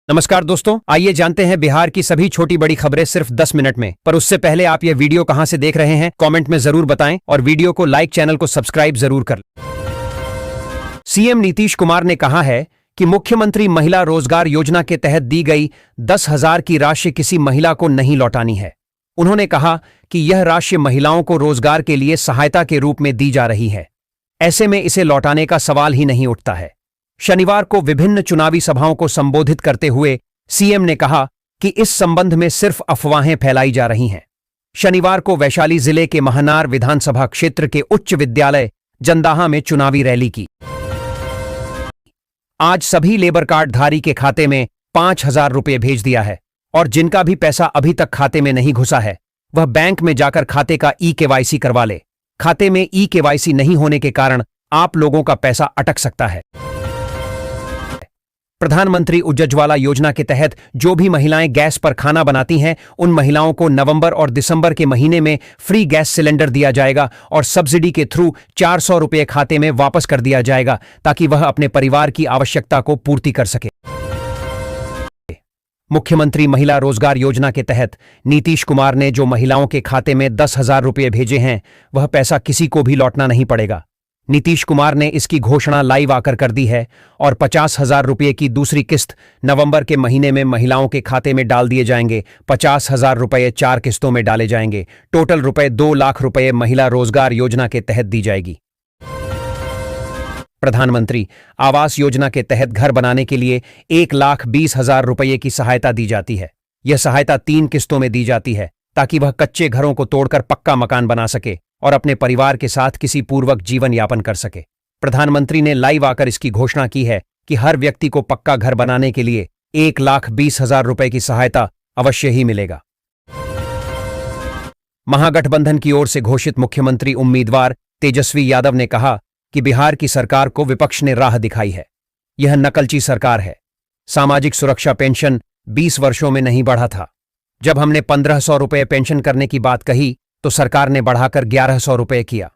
नमस्कार दोस्तों, आइए जानते हैं बिहार की सभी छोटी बड़ी खबरें सिर्फ 10 मिनट में। पर उससे पहले आप ये वीडियो कहां से देख रहे हैं कमेंट में जरूर बताएं और वीडियो को लाइक, चैनल को सब्सक्राइब जरूर कर। सीएम नीतीश कुमार ने कहा है कि मुख्यमंत्री महिला रोजगार योजना के तहत दी गई 10,000 की राशि किसी महिला को नहीं लौटानी है। उन्होंने कहा कि यह राशि महिलाओं को रोजगार के लिए सहायता के रूप में दी जा रही है, ऐसे में इसे लौटाने का सवाल ही नहीं उठता है। शनिवार को विभिन्न चुनावी सभाओं को संबोधित करते हुए सीएम ने कहा कि इस संबंध में सिर्फ अफवाहें फैलाई जा रही हैं। शनिवार को वैशाली जिले के महनार विधानसभा क्षेत्र के उच्च विद्यालय जंदाहा में चुनावी रैली की। आज सभी लेबर कार्डधारी के खाते में 5,000 रुपये भेज दिया है और जिनका भी पैसा अभी तक खाते में नहीं घुसा है वह बैंक में जाकर खाते का ई-केवाईसी करवा ले। खाते में ई-केवाईसी नहीं होने के कारण आप लोगों का पैसा अटक सकता है। प्रधानमंत्री उज्ज्वला योजना के तहत जो भी महिलाएं गैस पर खाना बनाती हैं उन महिलाओं को नवंबर और दिसंबर के महीने में फ्री गैस सिलेंडर दिया जाएगा और सब्सिडी के थ्रू 400 रुपये खाते में वापस कर दिया जाएगा ताकि वह अपने परिवार की आवश्यकता को पूर्ति कर सके। मुख्यमंत्री महिला रोजगार योजना के तहत नीतीश कुमार ने जो महिलाओं के खाते में 10,000 रुपये भेजे हैं वह पैसा किसी को भी लौटना नहीं पड़ेगा। नीतीश कुमार ने इसकी घोषणा लाइव आकर कर दी है और 50,000 रुपये की दूसरी किस्त नवंबर के महीने में महिलाओं के खाते में डाल दिए जाएंगे। 50,000 रुपये 4 किस्तों में डाले जाएंगे। टोटल रुपये 2 लाख रुपये महिला रोजगार योजना के तहत दी जाएगी। प्रधानमंत्री आवास योजना के तहत घर बनाने के लिए 1,20,000 रुपये की सहायता दी जाती है। यह सहायता 3 किस्तों में दी जाती है ताकि वह कच्चे घरों को तोड़कर पक्का मकान बना सके और अपने परिवार के साथ किसी पूर्वक जीवन यापन कर सके। प्रधानमंत्री ने लाइव आकर इसकी घोषणा की है कि हर व्यक्ति को पक्का घर बनाने के लिए 1,20,000 रुपये की सहायता अवश्य ही मिलेगा। महागठबंधन की ओर से घोषित मुख्यमंत्री उम्मीदवार तेजस्वी यादव ने कहा कि बिहार की सरकार को विपक्ष ने राह दिखाई है। यह नकलची सरकार है। सामाजिक सुरक्षा पेंशन 20 वर्षों में नहीं बढ़ा था। जब हमने 1,500 रुपये पेंशन करने की बात कही तो सरकार ने बढ़ाकर 1,100 रुपये किया।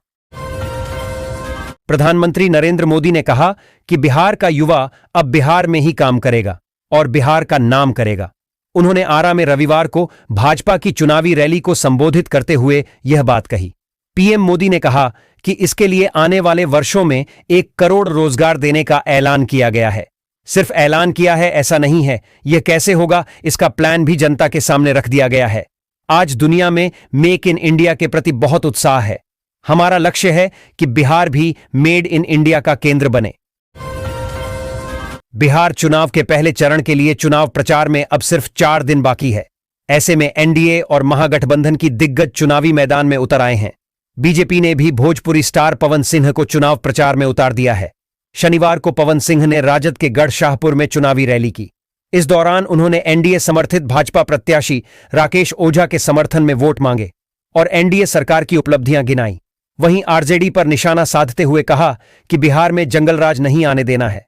प्रधानमंत्री नरेंद्र मोदी ने कहा कि बिहार का युवा अब बिहार में ही काम करेगा और बिहार का नाम करेगा। उन्होंने आरा में रविवार को भाजपा की चुनावी रैली को संबोधित करते हुए यह बात कही। पीएम मोदी ने कहा कि इसके लिए आने वाले वर्षों में 1 करोड़ रोजगार देने का ऐलान किया गया है। सिर्फ ऐलान किया है ऐसा नहीं है, यह कैसे होगा इसका प्लान भी जनता के सामने रख दिया गया है। आज दुनिया में मेक इन इंडिया के प्रति बहुत उत्साह है। हमारा लक्ष्य है कि बिहार भी मेड इन इंडिया का केंद्र बने। बिहार चुनाव के पहले चरण के लिए चुनाव प्रचार में अब सिर्फ 4 दिन बाकी है। ऐसे में एनडीए और महागठबंधन की दिग्गज चुनावी मैदान में उतर आए हैं। बीजेपी ने भी भोजपुरी स्टार पवन सिंह को चुनाव प्रचार में उतार दिया है। शनिवार को पवन सिंह ने राजद के गढ़ शाहपुर में चुनावी रैली की। इस दौरान उन्होंने एनडीए समर्थित भाजपा प्रत्याशी राकेश ओझा के समर्थन में वोट मांगे और एनडीए सरकार की उपलब्धियां गिनाई। वहीं आरजेडी पर निशाना साधते हुए कहा कि बिहार में जंगलराज नहीं आने देना है।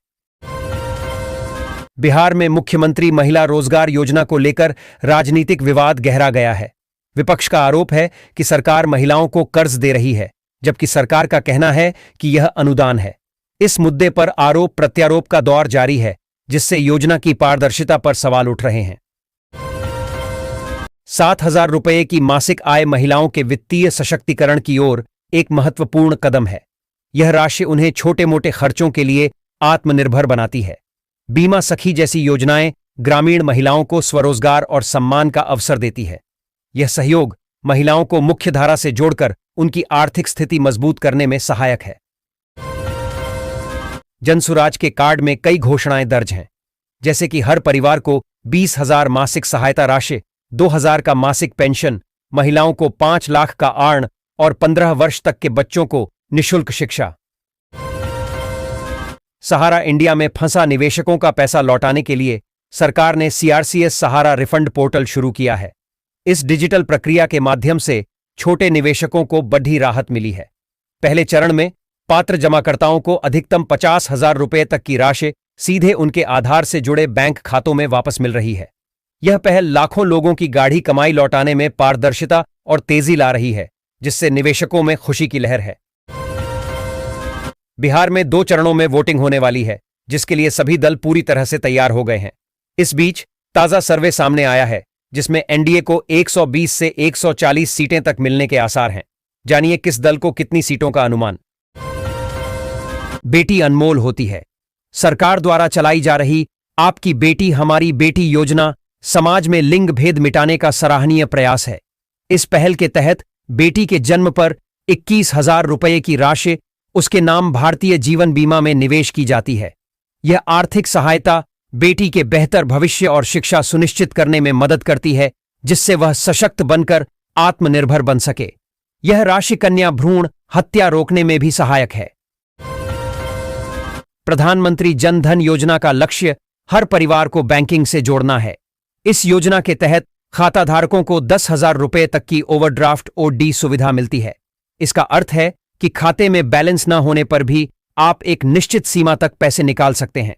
बिहार में मुख्यमंत्री महिला रोजगार योजना को लेकर राजनीतिक विवाद गहरा गया है। विपक्ष का आरोप है कि सरकार महिलाओं को कर्ज दे रही है, जबकि सरकार का कहना है कि यह अनुदान है। इस मुद्दे पर आरोप प्रत्यारोप का दौर जारी है, जिससे योजना की पारदर्शिता पर सवाल उठ रहे हैं। 7,000 रुपये की मासिक आय महिलाओं के वित्तीय सशक्तिकरण की ओर एक महत्वपूर्ण कदम है। यह राशि उन्हें छोटे मोटे खर्चों के लिए आत्मनिर्भर बनाती है। बीमा सखी जैसी योजनाएं ग्रामीण महिलाओं को स्वरोजगार और सम्मान का अवसर देती है। यह सहयोग महिलाओं को मुख्यधारा से जोड़कर उनकी आर्थिक स्थिति मजबूत करने में सहायक है। जनसुराज के कार्ड में कई घोषणाएं दर्ज हैं, जैसे कि हर परिवार को 20,000 मासिक सहायता राशि, 2,000 का मासिक पेंशन, महिलाओं को 5 लाख का आर्ण और 15 वर्ष तक के बच्चों को निःशुल्क शिक्षा। सहारा इंडिया में फंसा निवेशकों का पैसा लौटाने के लिए सरकार ने सीआरसीएस सहारा रिफंड पोर्टल शुरू किया है। इस डिजिटल प्रक्रिया के माध्यम से छोटे निवेशकों को बड़ी राहत मिली है। पहले चरण में पात्र जमाकर्ताओं को अधिकतम 50,000 रुपये तक की राशि सीधे उनके आधार से जुड़े बैंक खातों में वापस मिल रही है। यह पहल लाखों लोगों की गाढ़ी कमाई लौटाने में पारदर्शिता और तेजी ला रही है, जिससे निवेशकों में खुशी की लहर है। बिहार में 2 चरणों में वोटिंग होने वाली है, जिसके लिए सभी दल पूरी तरह से तैयार हो गए हैं। इस बीच ताजा सर्वे सामने आया है जिसमें एनडीए को 120 से 140 सीटें तक मिलने के आसार हैं। जानिए किस दल को कितनी सीटों का अनुमान। बेटी अनमोल होती है। सरकार द्वारा चलाई जा रही आपकी बेटी हमारी बेटी योजना समाज में लिंग भेद मिटाने का सराहनीय प्रयास है। इस पहल के तहत बेटी के जन्म पर 21,000 रुपये की राशि उसके नाम भारतीय जीवन बीमा में निवेश की जाती है। यह आर्थिक सहायता बेटी के बेहतर भविष्य और शिक्षा सुनिश्चित करने में मदद करती है, जिससे वह सशक्त बनकर आत्मनिर्भर बन सके। यह राशि कन्या भ्रूण हत्या रोकने में भी सहायक है। प्रधानमंत्री जन धन योजना का लक्ष्य हर परिवार को बैंकिंग से जोड़ना है। इस योजना के तहत खाताधारकों को 10,000 रुपये तक की ओवरड्राफ्ट ओडी सुविधा मिलती है। इसका अर्थ है कि खाते में बैलेंस न होने पर भी आप एक निश्चित सीमा तक पैसे निकाल सकते हैं।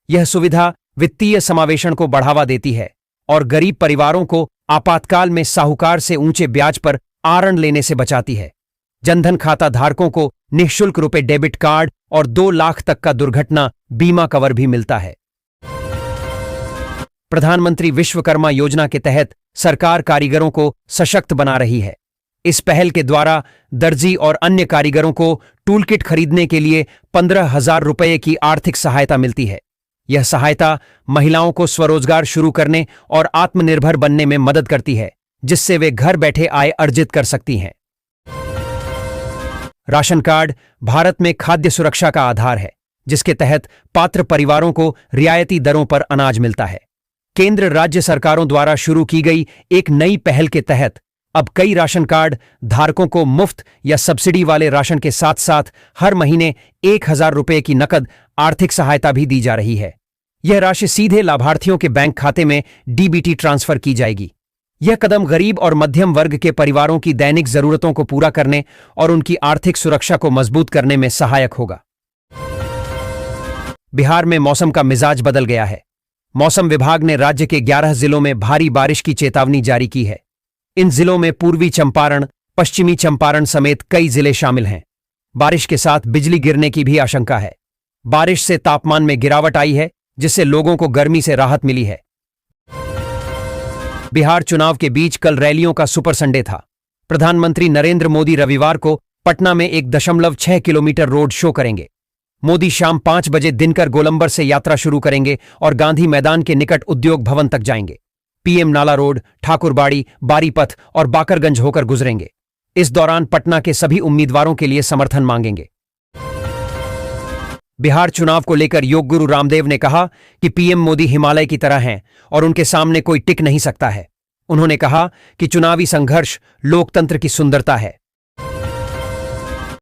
यह सुविधा वित्तीय समावेशन को बढ़ावा देती है और गरीब परिवारों को आपातकाल में साहूकार से ऊंचे ब्याज पर ऋण लेने से बचाती है। जनधन खाता धारकों को निःशुल्क रुपए डेबिट कार्ड और 2 लाख तक का दुर्घटना बीमा कवर भी मिलता है। प्रधानमंत्री विश्वकर्मा योजना के तहत सरकार कारीगरों को सशक्त बना रही है। इस पहल के द्वारा दर्जी और अन्य कारीगरों को टूलकिट खरीदने के लिए 15,000 रुपये की आर्थिक सहायता मिलती है। यह सहायता महिलाओं को स्वरोजगार शुरू करने और आत्मनिर्भर बनने में मदद करती है, जिससे वे घर बैठे आय अर्जित कर सकती हैं। राशन कार्ड भारत में खाद्य सुरक्षा का आधार है, जिसके तहत पात्र परिवारों को रियायती दरों पर अनाज मिलता है। केंद्र राज्य सरकारों द्वारा शुरू की गई एक नई पहल के तहत अब कई राशन कार्ड धारकों को मुफ्त या सब्सिडी वाले राशन के साथ साथ हर महीने 1,000 रुपये की नकद आर्थिक सहायता भी दी जा रही है। यह राशि सीधे लाभार्थियों के बैंक खाते में डीबीटी ट्रांसफर की जाएगी। यह कदम गरीब और मध्यम वर्ग के परिवारों की दैनिक जरूरतों को पूरा करने और उनकी आर्थिक सुरक्षा को मजबूत करने में सहायक होगा। बिहार में मौसम का मिजाज बदल गया है। मौसम विभाग ने राज्य के 11 जिलों में भारी बारिश की चेतावनी जारी की है। इन जिलों में पूर्वी चंपारण, पश्चिमी चंपारण समेत कई जिले शामिल हैं। बारिश के साथ बिजली गिरने की भी आशंका है। बारिश से तापमान में गिरावट आई है, जिससे लोगों को गर्मी से राहत मिली है। बिहार चुनाव के बीच कल रैलियों का सुपर संडे था। प्रधानमंत्री नरेंद्र मोदी रविवार को पटना में 1.6 किलोमीटर रोड शो करेंगे। मोदी शाम 5 बजे दिनकर गोलंबर से यात्रा शुरू करेंगे और गांधी मैदान के निकट उद्योग भवन तक जाएंगे। पीएम नाला रोड, ठाकुरबाड़ी, बारीपथ और बाकरगंज होकर गुजरेंगे। इस दौरान पटना के सभी उम्मीदवारों के लिए समर्थन मांगेंगे। बिहार चुनाव को लेकर योग गुरु रामदेव ने कहा कि पीएम मोदी हिमालय की तरह हैं और उनके सामने कोई टिक नहीं सकता है। उन्होंने कहा कि चुनावी संघर्ष लोकतंत्र की सुंदरता है।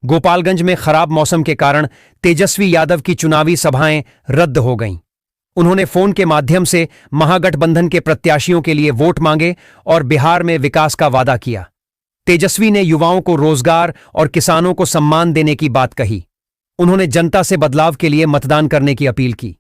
गोपालगंज में खराब मौसम के कारण तेजस्वी यादव की चुनावी सभाएं रद्द हो गईं। उन्होंने फोन के माध्यम से महागठबंधन के प्रत्याशियों के लिए वोट मांगे और बिहार में विकास का वादा किया। तेजस्वी ने युवाओं को रोजगार और किसानों को सम्मान देने की बात कही। उन्होंने जनता से बदलाव के लिए मतदान करने की अपील की।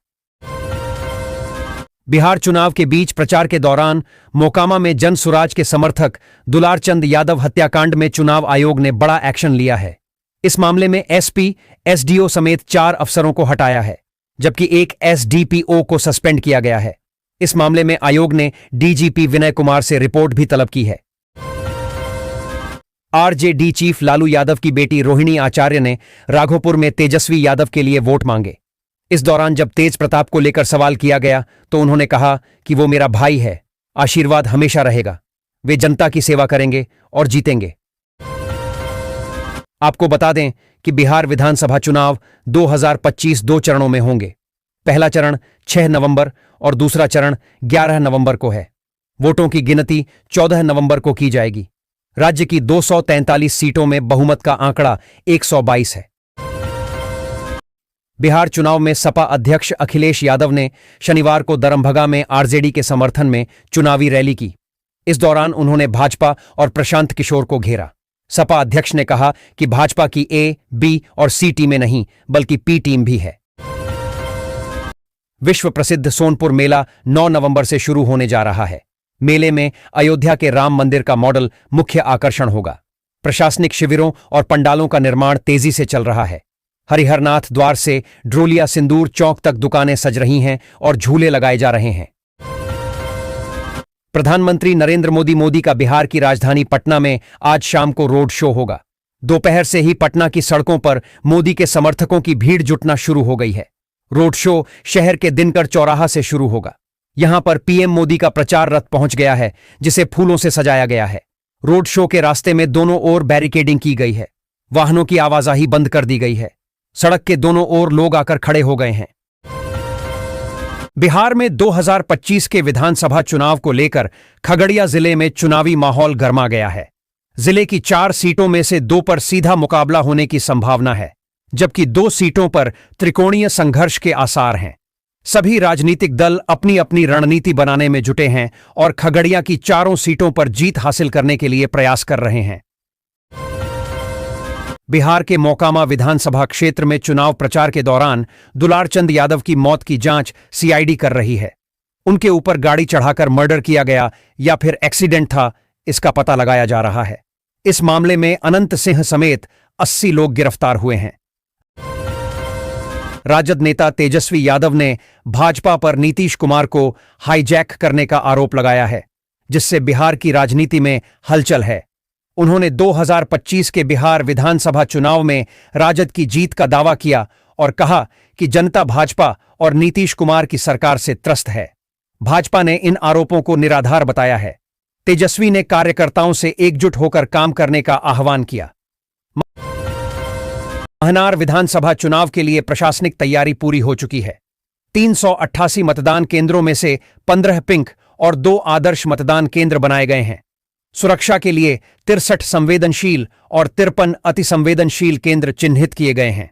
बिहार चुनाव के बीच प्रचार के दौरान मोकामा में जन सुराज के समर्थक दुलारचंद यादव हत्याकांड में चुनाव आयोग ने बड़ा एक्शन लिया है। इस मामले में एसपी, एसडीओ समेत 4 अफसरों को हटाया है, जबकि एक एसडीपीओ को सस्पेंड किया गया है। इस मामले में आयोग ने डीजीपी विनय कुमार से रिपोर्ट भी तलब की है। आरजेडी चीफ लालू यादव की बेटी रोहिणी आचार्य ने राघोपुर में तेजस्वी यादव के लिए वोट मांगे। इस दौरान जब तेज प्रताप को लेकर सवाल किया गया तो उन्होंने कहा कि वो मेरा भाई है, आशीर्वाद हमेशा रहेगा, वे जनता की सेवा करेंगे और जीतेंगे। आपको बता दें कि बिहार विधानसभा चुनाव 2025 2 चरणों में होंगे। पहला चरण 6 नवंबर और दूसरा चरण 11 नवंबर को है। वोटों की गिनती 14 नवंबर को की जाएगी। राज्य की 243 सीटों में बहुमत का आंकड़ा 122 है। बिहार चुनाव में सपा अध्यक्ष अखिलेश यादव ने शनिवार को दरमभगा में आरजेडी के समर्थन में चुनावी रैली की। इस दौरान उन्होंने भाजपा और प्रशांत किशोर को घेरा। सपा अध्यक्ष ने कहा कि भाजपा की ए, बी और सी टीमें नहीं बल्कि पी टीम भी है। विश्व प्रसिद्ध सोनपुर मेला 9 नवंबर से शुरू होने जा रहा है। मेले में अयोध्या के राम मंदिर का मॉडल मुख्य आकर्षण होगा। प्रशासनिक शिविरों और पंडालों का निर्माण तेजी से चल रहा है। हरिहरनाथ द्वार से ड्रोलिया सिंदूर चौक तक दुकानें सज रही हैं और झूले लगाए जा रहे हैं। प्रधानमंत्री नरेंद्र मोदी का बिहार की राजधानी पटना में आज शाम को रोड शो होगा। दोपहर से ही पटना की सड़कों पर मोदी के समर्थकों की भीड़ जुटना शुरू हो गई है। रोड शो शहर के दिनकर चौराहा से शुरू होगा। यहां पर पीएम मोदी का प्रचार रथ पहुंच गया है, जिसे फूलों से सजाया गया है। रोड शो के रास्ते में दोनों ओर बैरिकेडिंग की गई है। वाहनों की आवाजाही बंद कर दी गई है। सड़क के दोनों ओर लोग आकर खड़े हो गए हैं। बिहार में 2025 के विधानसभा चुनाव को लेकर खगड़िया जिले में चुनावी माहौल गरमा गया है। जिले की 4 सीटों में से 2 पर सीधा मुकाबला होने की संभावना है, जबकि 2 सीटों पर त्रिकोणीय संघर्ष के आसार हैं। सभी राजनीतिक दल अपनी अपनी रणनीति बनाने में जुटे हैं और खगड़िया की 4 सीटों पर जीत हासिल करने के लिए प्रयास कर रहे हैं। बिहार के मोकामा विधानसभा क्षेत्र में चुनाव प्रचार के दौरान दुलारचंद यादव की मौत की जांच सीआईडी कर रही है। उनके ऊपर गाड़ी चढ़ाकर मर्डर किया गया या फिर एक्सीडेंट था, इसका पता लगाया जा रहा है। इस मामले में अनंत सिंह समेत 80 लोग गिरफ्तार हुए हैं। राजद नेता तेजस्वी यादव ने भाजपा पर नीतीश कुमार को हाईजैक करने का आरोप लगाया है, जिससे बिहार की राजनीति में हलचल है। उन्होंने 2025 के बिहार विधानसभा चुनाव में राजद की जीत का दावा किया और कहा कि जनता भाजपा और नीतीश कुमार की सरकार से त्रस्त है। भाजपा ने इन आरोपों को निराधार बताया है। तेजस्वी ने कार्यकर्ताओं से एकजुट होकर काम करने का आह्वान किया। महनार विधानसभा चुनाव के लिए प्रशासनिक तैयारी पूरी हो चुकी है। 388 मतदान केंद्रों में से 15 पिंक और 2 आदर्श मतदान केंद्र बनाए गए हैं। सुरक्षा के लिए 63 संवेदनशील और 53 अतिसंवेदनशील केंद्र चिन्हित किए गए हैं।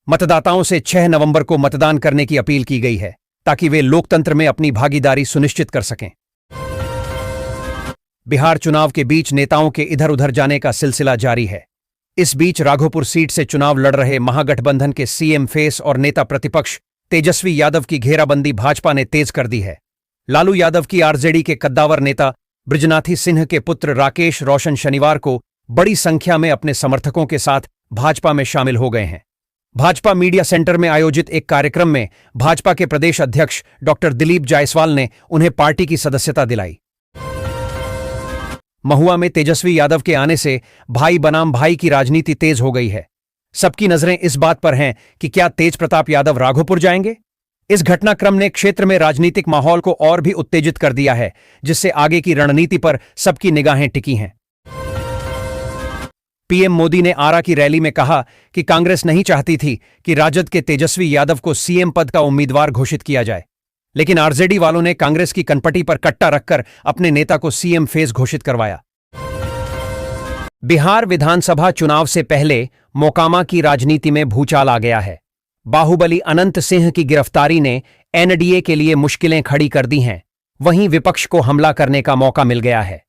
मतदाताओं से 6 नवंबर को मतदान करने की अपील की गई है, ताकि वे लोकतंत्र में अपनी भागीदारी सुनिश्चित कर सकें। बिहार चुनाव के बीच नेताओं के इधर उधर जाने का सिलसिला जारी है। इस बीच राघोपुर सीट से चुनाव लड़ रहे महागठबंधन के सीएम फेस और नेता प्रतिपक्ष तेजस्वी यादव की घेराबंदी भाजपा ने तेज कर दी है। लालू यादव की आरजेडी के कद्दावर नेता बृजनाथी सिंह के पुत्र राकेश रोशन शनिवार को बड़ी संख्या में अपने समर्थकों के साथ भाजपा में शामिल हो गए हैं। भाजपा मीडिया सेंटर में आयोजित एक कार्यक्रम में भाजपा के प्रदेश अध्यक्ष डॉक्टर दिलीप जायसवाल ने उन्हें पार्टी की सदस्यता दिलाई। महुआ में तेजस्वी यादव के आने से भाई बनाम भाई की राजनीति तेज हो गई है। सबकी नजरें इस बात पर हैं कि क्या तेज प्रताप यादव राघोपुर जाएंगे। इस घटनाक्रम ने क्षेत्र में राजनीतिक माहौल को और भी उत्तेजित कर दिया है, जिससे आगे की रणनीति पर सबकी निगाहें टिकी हैं। पीएम मोदी ने आरा की रैली में कहा कि कांग्रेस नहीं चाहती थी कि राजद के तेजस्वी यादव को सीएम पद का उम्मीदवार घोषित किया जाए, लेकिन आरजेडी वालों ने कांग्रेस की कनपटी पर कट्टा रखकर अपने नेता को सीएम फेस घोषित करवाया। बिहार विधानसभा चुनाव से पहले मोकामा की राजनीति में भूचाल आ गया है। बाहुबली अनंत सिंह की गिरफ्तारी ने एनडीए के लिए मुश्किलें खड़ी कर दी हैं। वहीं विपक्ष को हमला करने का मौका मिल गया है।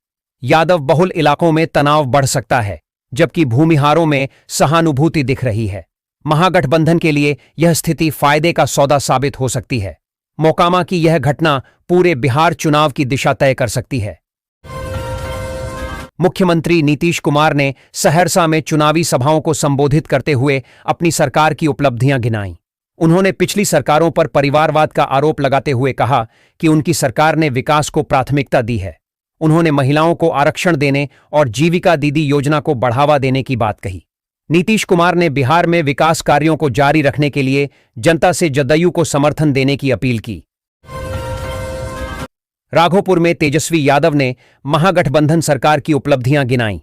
यादव बहुल इलाकों में तनाव बढ़ सकता है, जबकि भूमिहारों में सहानुभूति दिख रही है। महागठबंधन के लिए यह स्थिति फायदे का सौदा साबित हो सकती है। मोकामा की यह घटना पूरे बिहार चुनाव की दिशा तय कर सकती है। मुख्यमंत्री नीतीश कुमार ने सहरसा में चुनावी सभाओं को संबोधित करते हुए अपनी सरकार की उपलब्धियां गिनाईं। उन्होंने पिछली सरकारों पर परिवारवाद का आरोप लगाते हुए कहा कि उनकी सरकार ने विकास को प्राथमिकता दी है। उन्होंने महिलाओं को आरक्षण देने और जीविका दीदी योजना को बढ़ावा देने की बात कही। नीतीश कुमार ने बिहार में विकास कार्यों को जारी रखने के लिए जनता से जदयू को समर्थन देने की अपील की। राघोपुर में तेजस्वी यादव ने महागठबंधन सरकार की उपलब्धियां गिनाईं।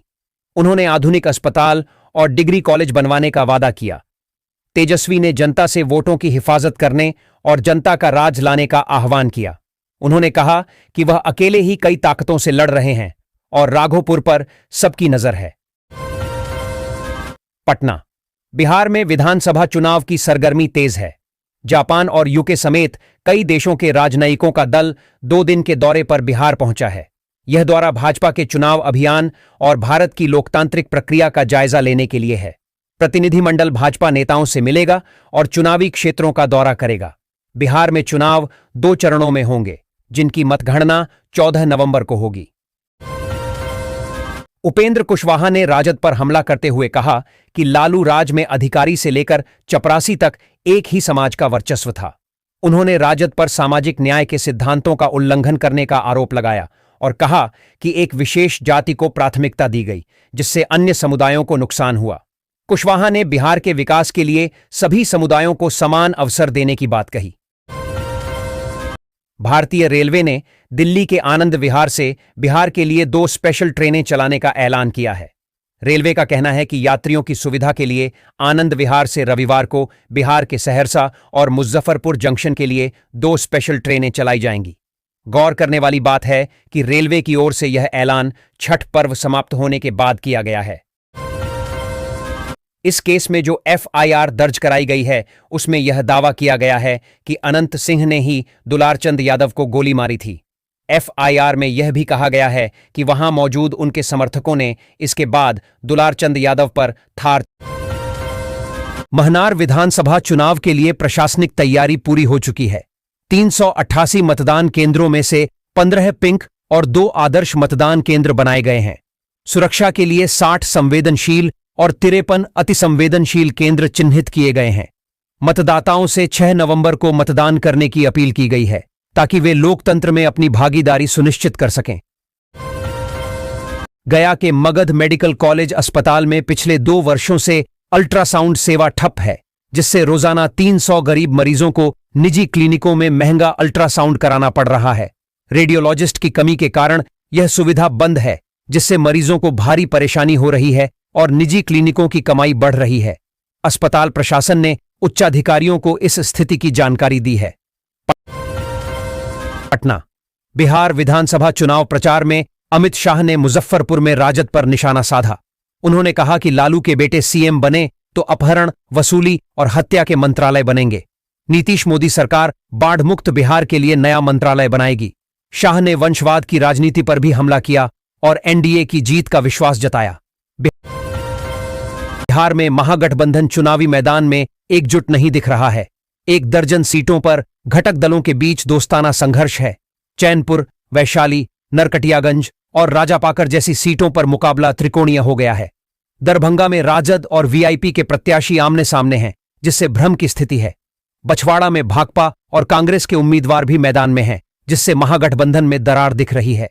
उन्होंने आधुनिक अस्पताल और डिग्री कॉलेज बनवाने का वादा किया। तेजस्वी ने जनता से वोटों की हिफाजत करने और जनता का राज लाने का आह्वान किया। उन्होंने कहा कि वह अकेले ही कई ताकतों से लड़ रहे हैं और राघोपुर पर सबकी नजर है। पटना। बिहार में विधानसभा चुनाव की सरगर्मी तेज है। जापान और यूके समेत कई देशों के राजनयिकों का दल 2 दिन के दौरे पर बिहार पहुंचा है। यह दौरा भाजपा के चुनाव अभियान और भारत की लोकतांत्रिक प्रक्रिया का जायजा लेने के लिए है। प्रतिनिधिमंडल भाजपा नेताओं से मिलेगा और चुनावी क्षेत्रों का दौरा करेगा। बिहार में चुनाव 2 चरणों में होंगे, जिनकी मतगणना 14 नवंबर को होगी। उपेंद्र कुशवाहा ने राजद पर हमला करते हुए कहा कि लालू राज में अधिकारी से लेकर चपरासी तक एक ही समाज का वर्चस्व था। उन्होंने राजद पर सामाजिक न्याय के सिद्धांतों का उल्लंघन करने का आरोप लगाया और कहा कि एक विशेष जाति को प्राथमिकता दी गई, जिससे अन्य समुदायों को नुकसान हुआ। कुशवाहा ने बिहार के विकास के लिए सभी समुदायों को समान अवसर देने की बात कही। भारतीय रेलवे ने दिल्ली के आनंद विहार से बिहार के लिए 2 स्पेशल ट्रेनें चलाने का ऐलान किया है। रेलवे का कहना है कि यात्रियों की सुविधा के लिए आनंद विहार से रविवार को बिहार के सहरसा और मुजफ्फरपुर जंक्शन के लिए 2 स्पेशल ट्रेनें चलाई जाएंगी। गौर करने वाली बात है कि रेलवे की ओर से यह ऐलान छठ पर्व समाप्त होने के बाद किया गया है। इस केस में जो एफआईआर दर्ज कराई गई है, उसमें यह दावा किया गया है कि अनंत सिंह ने ही दुलारचंद यादव को गोली मारी थी। एफआईआर में यह भी कहा गया है कि वहां मौजूद उनके समर्थकों ने इसके बाद दुलारचंद यादव पर थार। महनार विधानसभा चुनाव के लिए प्रशासनिक तैयारी पूरी हो चुकी है। 388 मतदान केंद्रों में से 15 पिंक और 2 आदर्श मतदान केंद्र बनाए गए हैं। सुरक्षा के लिए 60 संवेदनशील और 53 अतिसंवेदनशील केंद्र चिन्हित किए गए हैं। मतदाताओं से 6 नवंबर को मतदान करने की अपील की गई है, ताकि वे लोकतंत्र में अपनी भागीदारी सुनिश्चित कर सकें। गया के मगध मेडिकल कॉलेज अस्पताल में पिछले 2 वर्षों से अल्ट्रासाउंड सेवा ठप है, जिससे रोजाना 300 गरीब मरीजों को निजी क्लिनिकों में महंगा अल्ट्रासाउंड कराना पड़ रहा है। रेडियोलॉजिस्ट की कमी के कारण यह सुविधा बंद है, जिससे मरीजों को भारी परेशानी हो रही है और निजी क्लिनिकों की कमाई बढ़ रही है। अस्पताल प्रशासन ने उच्चाधिकारियों को इस स्थिति की जानकारी दी है। पटना बिहार विधानसभा चुनाव प्रचार में अमित शाह ने मुजफ्फरपुर में राजद पर निशाना साधा। उन्होंने कहा कि लालू के बेटे सीएम बने तो अपहरण, वसूली और हत्या के मंत्रालय बनेंगे। नीतीश मोदी सरकार बाढ़ मुक्त बिहार के लिए नया मंत्रालय बनाएगी। शाह ने वंशवाद की राजनीति पर भी हमला किया और एनडीए की जीत का विश्वास जताया। बिहार में महागठबंधन चुनावी मैदान में एकजुट नहीं दिख रहा है। 1 दर्जन सीटों पर घटक दलों के बीच दोस्ताना संघर्ष है। चैनपुर, वैशाली, नरकटियागंज और राजापाकर जैसी सीटों पर मुकाबला त्रिकोणीय हो गया है। दरभंगा में राजद और वीआईपी के प्रत्याशी आमने सामने हैं, जिससे भ्रम की स्थिति है। बछवाड़ा में भाकपा और कांग्रेस के उम्मीदवार भी मैदान में हैं, जिससे महागठबंधन में दरार दिख रही है।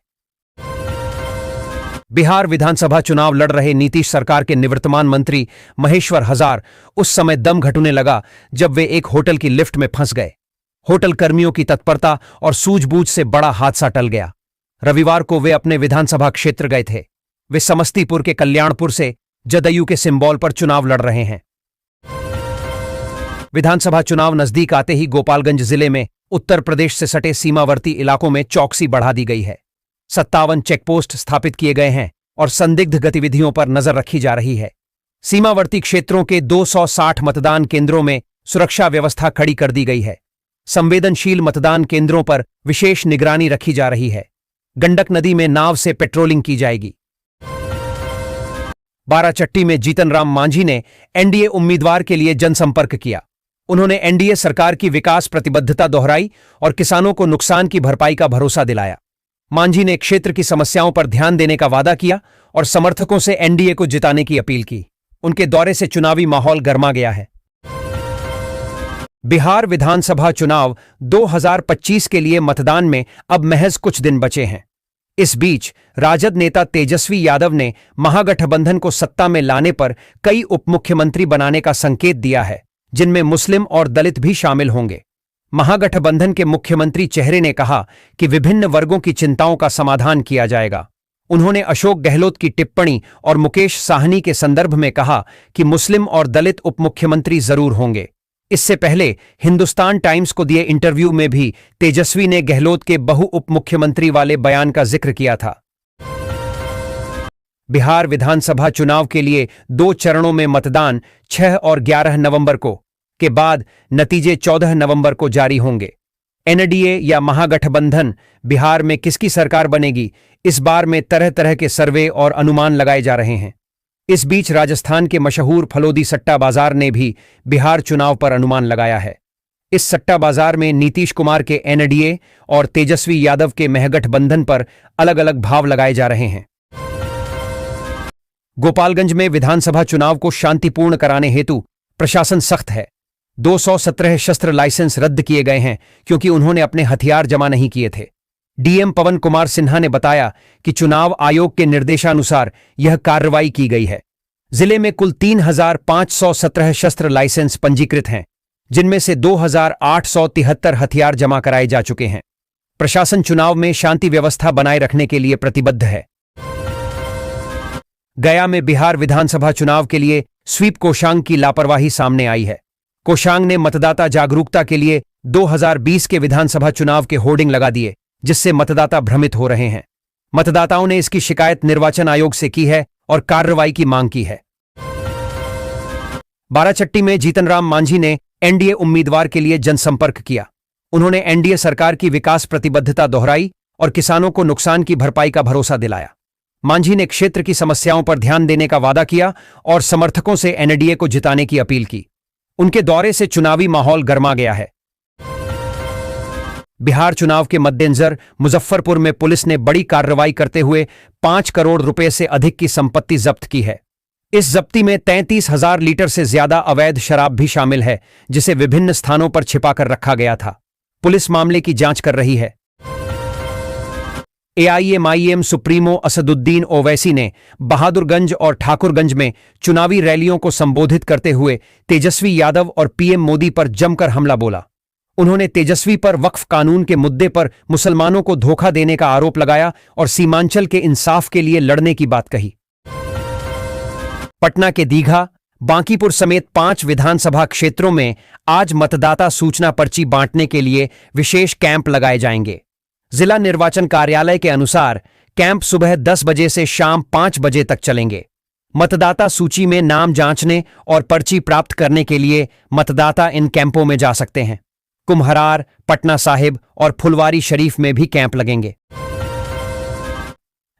बिहार विधानसभा चुनाव लड़ रहे नीतीश सरकार के निवर्तमान मंत्री महेश्वर हजार उस समय दम घुटने लगा जब वे एक होटल की लिफ्ट में फंस गए। होटल कर्मियों की तत्परता और सूझबूझ से बड़ा हादसा टल गया। रविवार को वे अपने विधानसभा क्षेत्र गए थे। वे समस्तीपुर के कल्याणपुर से जदयू के सिंबल पर चुनाव लड़ रहे हैं। विधानसभा चुनाव नजदीक आते ही गोपालगंज जिले में उत्तर प्रदेश से सटे सीमावर्ती इलाकों में चौकसी बढ़ा दी गई है। 57 चेकपोस्ट स्थापित किए गए हैं और संदिग्ध गतिविधियों पर नजर रखी जा रही है। सीमावर्ती क्षेत्रों के 260 मतदान केंद्रों में सुरक्षा व्यवस्था खड़ी कर दी गई है। संवेदनशील मतदान केंद्रों पर विशेष निगरानी रखी जा रही है। गंडक नदी में नाव से पेट्रोलिंग की जाएगी। बाराचट्टी में जीतन राम मांझी ने एनडीए उम्मीदवार के लिए जनसंपर्क किया। उन्होंने एनडीए सरकार की विकास प्रतिबद्धता दोहराई और किसानों को नुकसान की भरपाई का भरोसा दिलाया। मांझी ने क्षेत्र की समस्याओं पर ध्यान देने का वादा किया और समर्थकों से एनडीए को जिताने की अपील की। उनके दौरे से चुनावी माहौल गर्मा गया है। बिहार विधानसभा चुनाव 2025 के लिए मतदान में अब महज कुछ दिन बचे हैं। इस बीच राजद नेता तेजस्वी यादव ने महागठबंधन को सत्ता में लाने पर कई उपमुख्यमंत्री बनाने का संकेत दिया है, जिनमें मुस्लिम और दलित भी शामिल होंगे। महागठबंधन के मुख्यमंत्री चेहरे ने कहा कि विभिन्न वर्गों की चिंताओं का समाधान किया जाएगा। उन्होंने अशोक गहलोत की टिप्पणी और मुकेश साहनी के संदर्भ में कहा कि मुस्लिम और दलित उपमुख्यमंत्री जरूर होंगे। इससे पहले हिंदुस्तान टाइम्स को दिए इंटरव्यू में भी तेजस्वी ने गहलोत के बहु उपमुख्यमंत्री वाले बयान का जिक्र किया था। बिहार विधानसभा चुनाव के लिए 2 चरणों में मतदान 6 और 11 नवंबर को के बाद नतीजे 14 नवंबर को जारी होंगे। एनडीए या महागठबंधन बिहार में किसकी सरकार बनेगी, इस बार में तरह तरह के सर्वे और अनुमान लगाए जा रहे हैं। इस बीच राजस्थान के मशहूर फलोदी सट्टा बाजार ने भी बिहार चुनाव पर अनुमान लगाया है। इस सट्टा बाजार में नीतीश कुमार के एनडीए और तेजस्वी यादव के महगठबंधन पर अलग अलग भाव लगाए जा रहे हैं। गोपालगंज में विधानसभा चुनाव को शांतिपूर्ण कराने हेतु प्रशासन सख्त है। 217 शस्त्र लाइसेंस रद्द किए गए हैं क्योंकि उन्होंने अपने हथियार जमा नहीं किए थे। डीएम पवन कुमार सिन्हा ने बताया कि चुनाव आयोग के निर्देशानुसार यह कार्रवाई की गई है। जिले में कुल 3,517 शस्त्र लाइसेंस पंजीकृत हैं, जिनमें से 2,873 हथियार जमा कराए जा चुके हैं। प्रशासन चुनाव में शांति व्यवस्था बनाए रखने के लिए प्रतिबद्ध है। गया में बिहार विधानसभा चुनाव के लिए स्वीप कोषांग की लापरवाही सामने आई है। कोषांग ने मतदाता जागरूकता के लिए 2020 के विधानसभा चुनाव के होर्डिंग लगा दिए, जिससे मतदाता भ्रमित हो रहे हैं। मतदाताओं ने इसकी शिकायत निर्वाचन आयोग से की है और कार्रवाई की मांग की है। बाराचट्टी में जीतनराम मांझी ने एनडीए उम्मीदवार के लिए जनसंपर्क किया। उन्होंने एनडीए सरकार की विकास प्रतिबद्धता दोहराई और किसानों को नुकसान की भरपाई का भरोसा दिलाया। मांझी ने क्षेत्र की समस्याओं पर ध्यान देने का वादा किया और समर्थकों से एनडीए को जिताने की अपील की। उनके दौरे से चुनावी माहौल गर्मा गया है। बिहार चुनाव के मद्देनजर मुजफ्फरपुर में पुलिस ने बड़ी कार्रवाई करते हुए 5 करोड़ रुपए से अधिक की संपत्ति जब्त की है। इस जब्ती में 33,000 लीटर से ज्यादा अवैध शराब भी शामिल है, जिसे विभिन्न स्थानों पर छिपाकर रखा गया था। पुलिस मामले की जांच कर रही है। एआईएमआईएम सुप्रीमो असदुद्दीन ओवैसी ने बहादुरगंज और ठाकुरगंज में चुनावी रैलियों को संबोधित करते हुए तेजस्वी यादव और पीएम मोदी पर जमकर हमला बोला। उन्होंने तेजस्वी पर वक्फ कानून के मुद्दे पर मुसलमानों को धोखा देने का आरोप लगाया और सीमांचल के इंसाफ के लिए लड़ने की बात कही। पटना के दीघा, बांकीपुर समेत 5 विधानसभा क्षेत्रों में आज मतदाता सूचना पर्ची बांटने के लिए विशेष कैंप लगाए जाएंगे। जिला निर्वाचन कार्यालय के अनुसार कैंप सुबह 10 बजे से शाम 5 बजे तक चलेंगे। मतदाता सूची में नाम जांचने और पर्ची प्राप्त करने के लिए मतदाता इन कैंपों में जा सकते हैं। कुम्हरार, पटना साहिब और फुलवारी शरीफ में भी कैंप लगेंगे।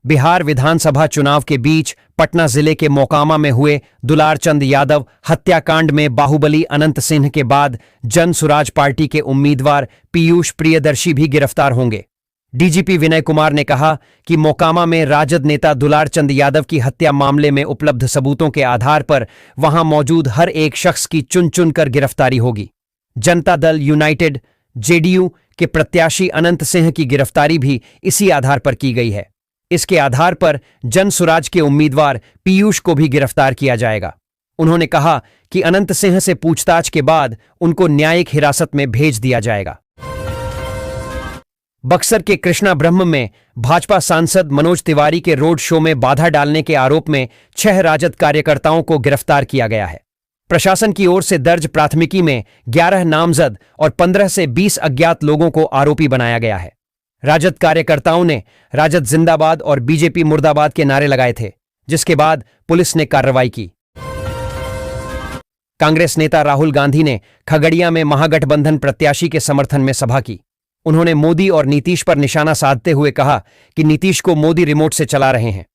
बिहार विधानसभा चुनाव के बीच पटना जिले के मोकामा में हुए दुलारचंद यादव हत्याकांड में बाहुबली अनंत सिंह के बाद जन सुराज पार्टी के उम्मीदवार पीयूष प्रियदर्शी भी गिरफ्तार होंगे। डीजीपी विनय कुमार ने कहा कि मोकामा में राजद नेता दुलारचंद यादव की हत्या मामले में उपलब्ध सबूतों के आधार पर वहां मौजूद हर एक शख्स की चुन चुन कर गिरफ्तारी होगी। जनता दल यूनाइटेड जेडीयू के प्रत्याशी अनंत सिंह की गिरफ्तारी भी इसी आधार पर की गई है। इसके आधार पर जन सुराज के उम्मीदवार पीयूष को भी गिरफ्तार किया जाएगा। उन्होंने कहा कि अनंत सिंह से पूछताछ के बाद उनको न्यायिक हिरासत में भेज दिया जाएगा। बक्सर के कृष्णा ब्रह्म में भाजपा सांसद मनोज तिवारी के रोड शो में बाधा डालने के आरोप में 6 राजद कार्यकर्ताओं को गिरफ्तार किया गया है। प्रशासन की ओर से दर्ज प्राथमिकी में 11 नामजद और 15 से 20 अज्ञात लोगों को आरोपी बनाया गया है। राजद कार्यकर्ताओं ने राजद जिंदाबाद और बीजेपी मुर्दाबाद के नारे लगाए थे, जिसके बाद पुलिस ने कार्रवाई की। कांग्रेस नेता राहुल गांधी ने खगड़िया में महागठबंधन प्रत्याशी के समर्थन में सभा की। उन्होंने मोदी और नीतीश पर निशाना साधते हुए कहा कि नीतीश को मोदी रिमोट से चला रहे हैं।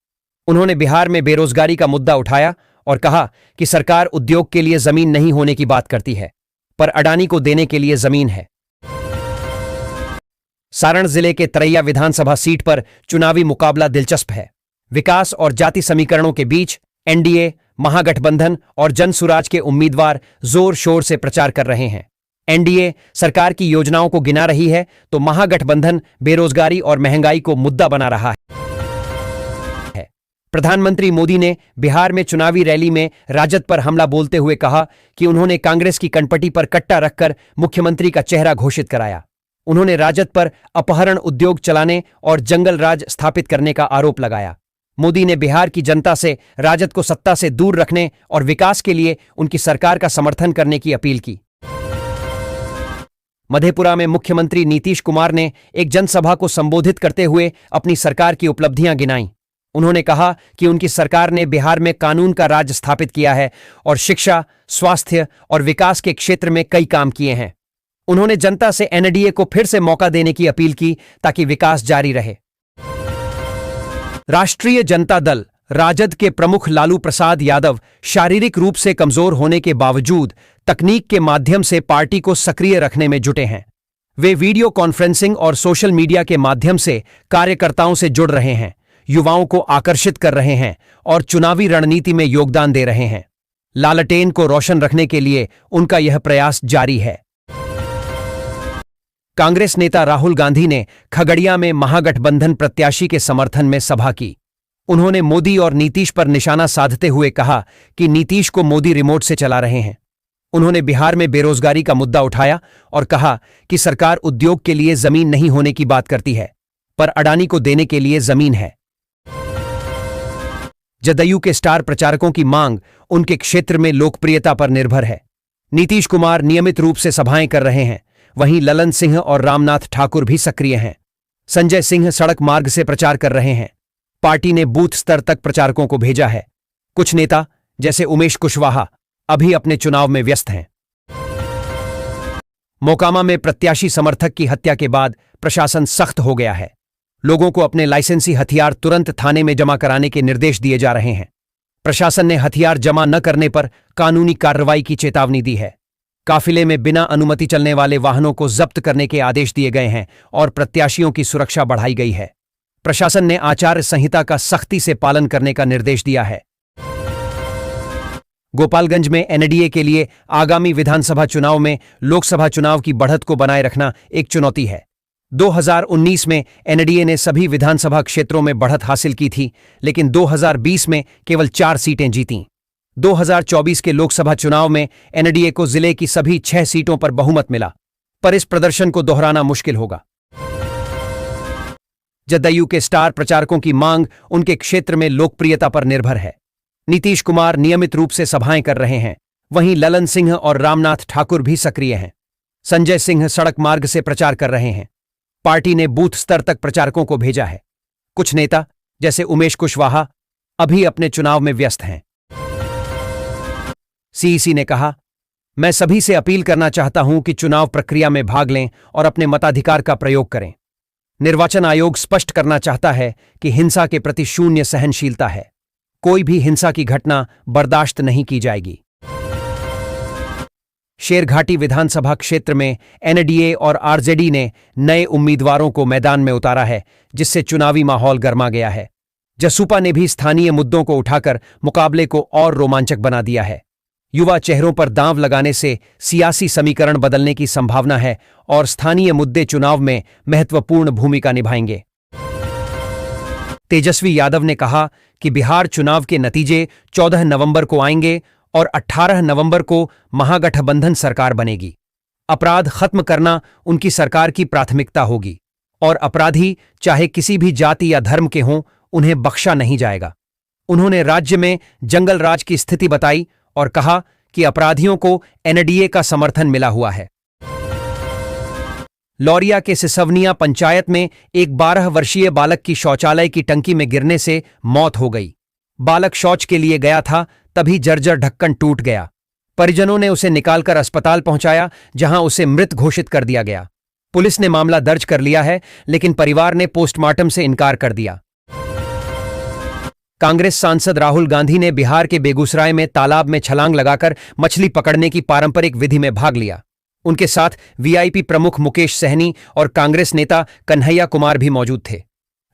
उन्होंने बिहार में बेरोजगारी का मुद्दा उठाया और कहा कि सरकार उद्योग के लिए जमीन नहीं होने की बात करती है, पर अडानी को देने के लिए जमीन है। सारण जिले के तरैया विधानसभा सीट पर चुनावी मुकाबला दिलचस्प है। विकास और जाति समीकरणों के बीच एनडीए, महागठबंधन और जनसुराज के उम्मीदवार जोर शोर से प्रचार कर रहे हैं। एनडीए सरकार की योजनाओं को गिना रही है, तो महागठबंधन बेरोजगारी और महंगाई को मुद्दा बना रहा है। प्रधानमंत्री मोदी ने बिहार में चुनावी रैली में राजद पर हमला बोलते हुए कहा कि उन्होंने कांग्रेस की कनपटी पर कट्टा रखकर मुख्यमंत्री का चेहरा घोषित कराया। उन्होंने राजद पर अपहरण उद्योग चलाने और जंगल राज स्थापित करने का आरोप लगाया। मोदी ने बिहार की जनता से राजद को सत्ता से दूर रखने और विकास के लिए उनकी सरकार का समर्थन करने की अपील की। मधेपुरा में मुख्यमंत्री नीतीश कुमार ने एक जनसभा को संबोधित करते हुए अपनी सरकार की उपलब्धियां गिनाईं। उन्होंने कहा कि उनकी सरकार ने बिहार में कानून का राज स्थापित किया है और शिक्षा, स्वास्थ्य और विकास के क्षेत्र में कई काम किए हैं। उन्होंने जनता से एनडीए को फिर से मौका देने की अपील की ताकि विकास जारी रहे। राष्ट्रीय जनता दल राजद के प्रमुख लालू प्रसाद यादव शारीरिक रूप से कमजोर होने के बावजूद तकनीक के माध्यम से पार्टी को सक्रिय रखने में जुटे हैं। वे वीडियो कॉन्फ्रेंसिंग और सोशल मीडिया के माध्यम से कार्यकर्ताओं से जुड़ रहे हैं, युवाओं को आकर्षित कर रहे हैं और चुनावी रणनीति में योगदान दे रहे हैं। लालटेन को रोशन रखने के लिए उनका यह प्रयास जारी है। कांग्रेस नेता राहुल गांधी ने खगड़िया में महागठबंधन प्रत्याशी के समर्थन में सभा की। उन्होंने मोदी और नीतीश पर निशाना साधते हुए कहा कि नीतीश को मोदी रिमोट से चला रहे हैं। उन्होंने बिहार में बेरोजगारी का मुद्दा उठाया और कहा कि सरकार उद्योग के लिए जमीन नहीं होने की बात करती है, पर अडानी को देने के लिए जमीन है। जदयू के स्टार प्रचारकों की मांग उनके क्षेत्र में लोकप्रियता पर निर्भर है। नीतीश कुमार नियमित रूप से सभाएं कर रहे हैं, वहीं ललन सिंह और रामनाथ ठाकुर भी सक्रिय हैं। संजय सिंह सड़क मार्ग से प्रचार कर रहे हैं। पार्टी ने बूथ स्तर तक प्रचारकों को भेजा है। कुछ नेता जैसे उमेश कुशवाहा अभी अपने चुनाव में व्यस्त हैं। मोकामा में प्रत्याशी समर्थक की हत्या के बाद प्रशासन सख्त हो गया है। लोगों को अपने लाइसेंसी हथियार तुरंत थाने में जमा कराने के निर्देश दिए जा रहे हैं। प्रशासन ने हथियार जमा न करने पर कानूनी कार्रवाई की चेतावनी दी है। काफिले में बिना अनुमति चलने वाले वाहनों को जब्त करने के आदेश दिए गए हैं और प्रत्याशियों की सुरक्षा बढ़ाई गई है। प्रशासन ने आचार संहिता का सख्ती से पालन करने का निर्देश दिया है। गोपालगंज में एनडीए के लिए आगामी विधानसभा चुनाव में लोकसभा चुनाव की बढ़त को बनाए रखना एक चुनौती है। 2019 में एनडीए ने सभी विधानसभा क्षेत्रों में बढ़त हासिल की थी, लेकिन 2020 में केवल 4 सीटें जीतीं। 2024 के लोकसभा चुनाव में एनडीए को जिले की सभी 6 सीटों पर बहुमत मिला, पर इस प्रदर्शन को दोहराना मुश्किल होगा। जदयू के स्टार प्रचारकों की मांग उनके क्षेत्र में लोकप्रियता पर निर्भर है। नीतीश कुमार नियमित रूप से सभाएं कर रहे हैं, वहीं ललन सिंह और रामनाथ ठाकुर भी सक्रिय हैं। संजय सिंह सड़क मार्ग से प्रचार कर रहे हैं। पार्टी ने बूथ स्तर तक प्रचारकों को भेजा है। कुछ नेता जैसे उमेश कुशवाहा अभी अपने चुनाव में व्यस्त हैं। सीईसी ने कहा, मैं सभी से अपील करना चाहता हूं कि चुनाव प्रक्रिया में भाग लें और अपने मताधिकार का प्रयोग करें। निर्वाचन आयोग स्पष्ट करना चाहता है कि हिंसा के प्रति शून्य सहनशीलता है। कोई भी हिंसा की घटना बर्दाश्त नहीं की जाएगी। शेरघाटी विधानसभा क्षेत्र में एनडीए और आरजेडी ने नए उम्मीदवारों को मैदान में उतारा है, जिससे चुनावी माहौल गर्मा गया है। जसुपा ने भी स्थानीय मुद्दों को उठाकर मुकाबले को और रोमांचक बना दिया है। युवा चेहरों पर दांव लगाने से सियासी समीकरण बदलने की संभावना है और स्थानीय मुद्दे चुनाव में महत्वपूर्ण भूमिका निभाएंगे। तेजस्वी यादव ने कहा कि बिहार चुनाव के नतीजे 14 नवंबर को आएंगे और 18 नवंबर को महागठबंधन सरकार बनेगी। अपराध खत्म करना उनकी सरकार की प्राथमिकता होगी और अपराधी चाहे किसी भी जाति या धर्म के हों, उन्हें बख्शा नहीं जाएगा। उन्होंने राज्य में जंगल राज की स्थिति बताई और कहा कि अपराधियों को एनडीए का समर्थन मिला हुआ है। लौरिया के सिसवनिया पंचायत में एक 12 वर्षीय बालक की शौचालय की टंकी में गिरने से मौत हो गई। बालक शौच के लिए गया था, तभी जर्जर ढक्कन टूट गया। परिजनों ने उसे निकालकर अस्पताल पहुंचाया, जहां उसे मृत घोषित कर दिया गया। पुलिस ने मामला दर्ज कर लिया है, लेकिन परिवार ने पोस्टमार्टम से इनकार कर दिया। कांग्रेस सांसद राहुल गांधी ने बिहार के बेगूसराय में तालाब में छलांग लगाकर मछली पकड़ने की पारंपरिक विधि में भाग लिया। उनके साथ वीआईपी प्रमुख मुकेश सहनी और कांग्रेस नेता कन्हैया कुमार भी मौजूद थे।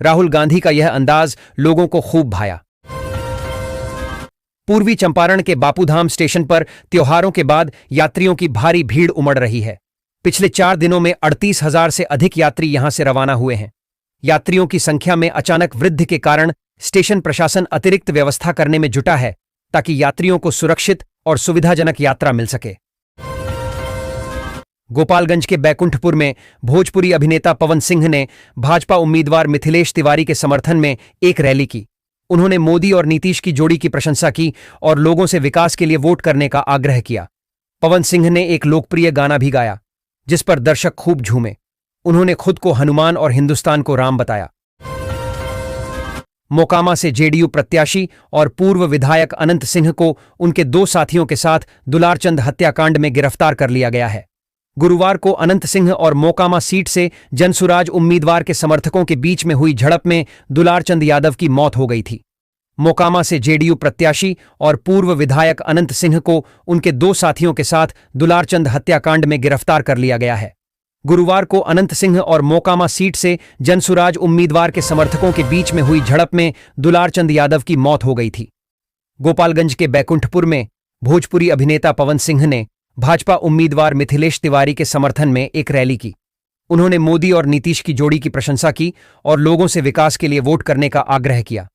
राहुल गांधी का यह अंदाज लोगों को खूब भाया। पूर्वी चंपारण के बापूधाम स्टेशन पर त्योहारों के बाद यात्रियों की भारी भीड़ उमड़ रही है। पिछले 4 दिनों में 38,000 से अधिक यात्री यहां से रवाना हुए हैं। यात्रियों की संख्या में अचानक वृद्धि के कारण स्टेशन प्रशासन अतिरिक्त व्यवस्था करने में जुटा है, ताकि यात्रियों को सुरक्षित और सुविधाजनक यात्रा मिल सके। गोपालगंज के बैकुंठपुर में भोजपुरी अभिनेता पवन सिंह ने भाजपा उम्मीदवार मिथिलेश तिवारी के समर्थन में एक रैली की। उन्होंने मोदी और नीतीश की जोड़ी की प्रशंसा की और लोगों से विकास के लिए वोट करने का आग्रह किया। पवन सिंह ने एक लोकप्रिय गाना भी गाया, जिस पर दर्शक खूब झूमे। उन्होंने खुद को हनुमान और हिंदुस्तान को राम बताया। मोकामा से जेडीयू प्रत्याशी और पूर्व विधायक अनंत सिंह को उनके 2 साथियों के साथ दुलारचंद हत्याकांड में गिरफ्तार कर लिया गया है। गुरुवार को अनंत सिंह और मोकामा सीट से जनसुराज उम्मीदवार के समर्थकों के बीच में हुई झड़प में दुलारचंद यादव की मौत हो गई थी। मोकामा से जेडीयू प्रत्याशी और पूर्व विधायक अनंत सिंह को उनके 2 साथियों के साथ दुलारचंद हत्याकांड में गिरफ्तार कर लिया गया है। गुरुवार को अनंत सिंह और मोकामा सीट से जनसुराज उम्मीदवार के समर्थकों के बीच में हुई झड़प में दुलारचंद यादव की मौत हो गई थी। गोपालगंज के बैकुंठपुर में भोजपुरी अभिनेता पवन सिंह ने भाजपा उम्मीदवार मिथिलेश तिवारी के समर्थन में एक रैली की। उन्होंने मोदी और नीतीश की जोड़ी की प्रशंसा की और लोगों से विकास के लिए वोट करने का आग्रह किया।